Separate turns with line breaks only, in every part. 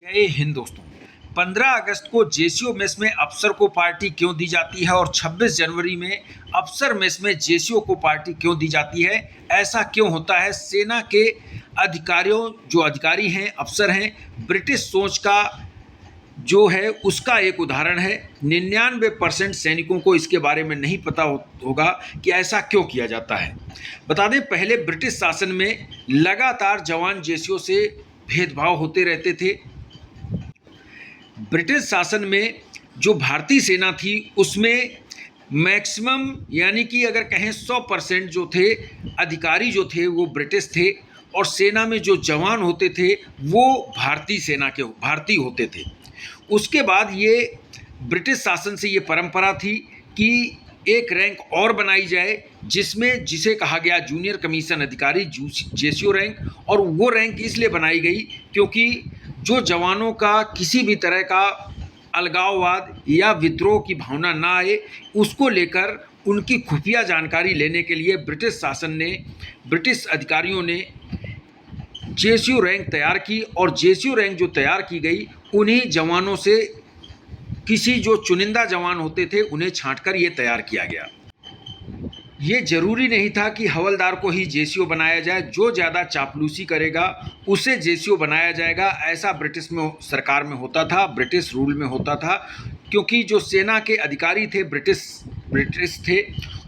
जय हिंद दोस्तों। 15 अगस्त को जेसीओ मेस में अफसर को पार्टी क्यों दी जाती है और 26 जनवरी में अफसर मेस में जेसीओ को पार्टी क्यों दी जाती है, ऐसा क्यों होता है? सेना के अधिकारियों जो अधिकारी हैं, अफसर हैं, ब्रिटिश सोच का जो है उसका एक उदाहरण है। 99% सैनिकों को इसके बारे में नहीं पता होगा कि ऐसा क्यों किया जाता है। बता दें, पहले ब्रिटिश शासन में लगातार जवान जेसीओ से भेदभाव होते रहते थे। ब्रिटिश शासन में जो भारतीय सेना थी उसमें मैक्सिमम यानी कि अगर कहें 100% जो थे अधिकारी जो थे वो ब्रिटिश थे और सेना में जो जवान होते थे वो भारतीय सेना के भारतीय होते थे। उसके बाद ये ब्रिटिश शासन से ये परंपरा थी कि एक रैंक और बनाई जाए जिसे कहा गया जूनियर कमीशन अधिकारी जेसीओ रैंक। और वो रैंक इसलिए बनाई गई क्योंकि जो जवानों का किसी भी तरह का अलगाववाद या विद्रोह की भावना ना आए, उसको लेकर उनकी खुफिया जानकारी लेने के लिए ब्रिटिश शासन ने, ब्रिटिश अधिकारियों ने जेसीओ रैंक तैयार की। और जेसीओ रैंक जो तैयार की गई उन्हीं जवानों से किसी जो चुनिंदा जवान होते थे उन्हें छांटकर ये तैयार किया गया। ये जरूरी नहीं था कि हवलदार को ही जेसीओ बनाया जाए, जो ज़्यादा चापलूसी करेगा उसे जेसीओ बनाया जाएगा, ऐसा ब्रिटिश में सरकार में होता था, ब्रिटिश रूल में होता था। क्योंकि जो सेना के अधिकारी थे ब्रिटिश थे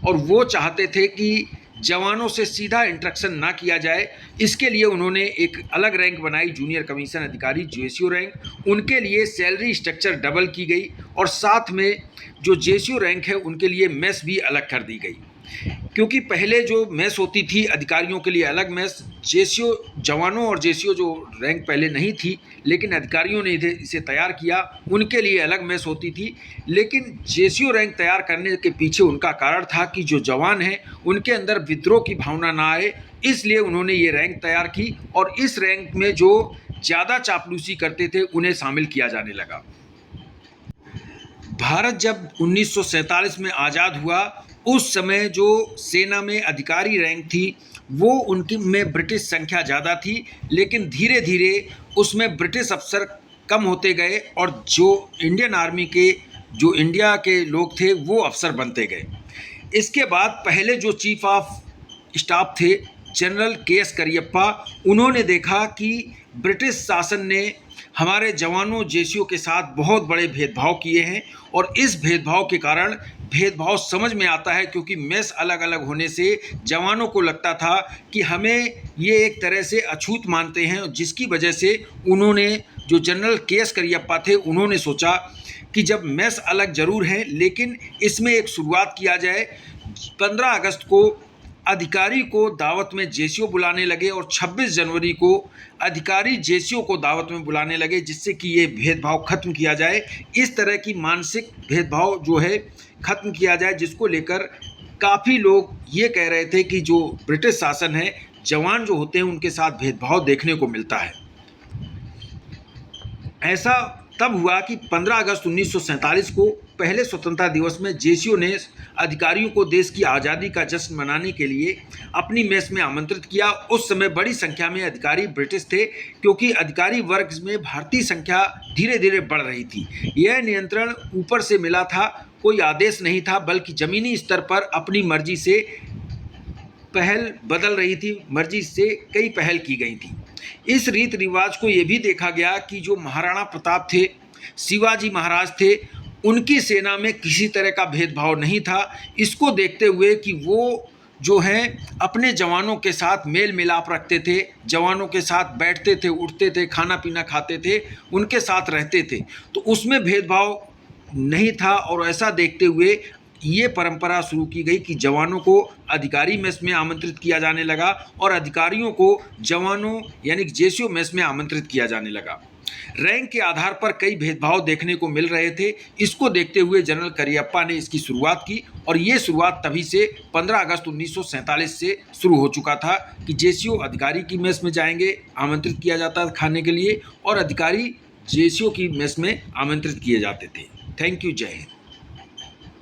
और वो चाहते थे कि जवानों से सीधा इंटरेक्शन ना किया जाए, इसके लिए उन्होंने एक अलग रैंक बनाई, जूनियर कमीशन अधिकारी जेसीओ रैंक। उनके लिए सैलरी स्ट्रक्चर डबल की गई और साथ में जो जेसीओ रैंक है उनके लिए मेस भी अलग कर दी गई। क्योंकि पहले जो मेस होती थी अधिकारियों के लिए अलग मेस, जेसीओ जवानों और जेसीओ जो रैंक पहले नहीं थी लेकिन अधिकारियों ने इसे तैयार किया, उनके लिए अलग मेस होती थी। लेकिन जेसीओ रैंक तैयार करने के पीछे उनका कारण था कि जो जवान हैं उनके अंदर विद्रोह की भावना ना आए, इसलिए उन्होंने ये रैंक तैयार की और इस रैंक में जो ज़्यादा चापलूसी करते थे उन्हें शामिल किया जाने लगा। भारत जब 1947 में आज़ाद हुआ उस समय जो सेना में अधिकारी रैंक थी वो उनकी में ब्रिटिश संख्या ज़्यादा थी, लेकिन धीरे धीरे उसमें ब्रिटिश अफसर कम होते गए और जो इंडियन आर्मी के जो इंडिया के लोग थे वो अफसर बनते गए। इसके बाद पहले जो चीफ ऑफ स्टाफ थे जनरल के.एस. करियप्पा, उन्होंने देखा कि ब्रिटिश शासन ने हमारे जवानों जेसीओ के साथ बहुत बड़े भेदभाव किए हैं और इस भेदभाव के कारण भेदभाव समझ में आता है, क्योंकि मेस अलग अलग होने से जवानों को लगता था कि हमें ये एक तरह से अछूत मानते हैं, जिसकी वजह से उन्होंने जो जनरल के.एस. करियप्पा थे उन्होंने सोचा कि जब मेस अलग ज़रूर हैं लेकिन इसमें एक शुरुआत किया जाए। 15 अगस्त को अधिकारी को दावत में जेसीओ बुलाने लगे और 26 जनवरी को अधिकारी जेसीओ को दावत में बुलाने लगे, जिससे कि ये भेदभाव खत्म किया जाए, इस तरह की मानसिक भेदभाव जो है खत्म किया जाए, जिसको लेकर काफ़ी लोग ये कह रहे थे कि जो ब्रिटिश शासन है जवान जो होते हैं उनके साथ भेदभाव देखने को मिलता है। ऐसा तब हुआ कि 15 अगस्त 1947 को पहले स्वतंत्रता दिवस में जेसीओ ने अधिकारियों को देश की आज़ादी का जश्न मनाने के लिए अपनी मेस में आमंत्रित किया। उस समय बड़ी संख्या में अधिकारी ब्रिटिश थे, क्योंकि अधिकारी वर्ग में भारतीय संख्या धीरे धीरे बढ़ रही थी। यह नियंत्रण ऊपर से मिला था, कोई आदेश नहीं था, बल्कि ज़मीनी स्तर पर अपनी मर्जी से पहल बदल रही थी, मर्जी से कई पहल की गई थी। इस रीति रिवाज को ये भी देखा गया कि जो महाराणा प्रताप थे, शिवाजी महाराज थे, उनकी सेना में किसी तरह का भेदभाव नहीं था। इसको देखते हुए कि वो जो हैं अपने जवानों के साथ मेल मिलाप रखते थे, जवानों के साथ बैठते थे, उठते थे, खाना पीना खाते थे, उनके साथ रहते थे, तो उसमें भेदभाव नहीं था। और ऐसा देखते हुए ये परंपरा शुरू की गई कि जवानों को अधिकारी मेस में आमंत्रित किया जाने लगा और अधिकारियों को जवानों यानी जेसीओ मेस में आमंत्रित किया जाने लगा। रैंक के आधार पर कई भेदभाव देखने को मिल रहे थे। इसको देखते हुए जनरल करियप्पा ने इसकी शुरुआत की और ये शुरुआत तभी से 15 अगस्त 1947 से शुरू हो चुका था कि जेसीओ अधिकारी की मेस में जाएंगे, आमंत्रित किया जाता था खाने के लिए, और अधिकारी जेसीओ की मेस में आमंत्रित किए जाते थे। थैंक यू, जय हिंद।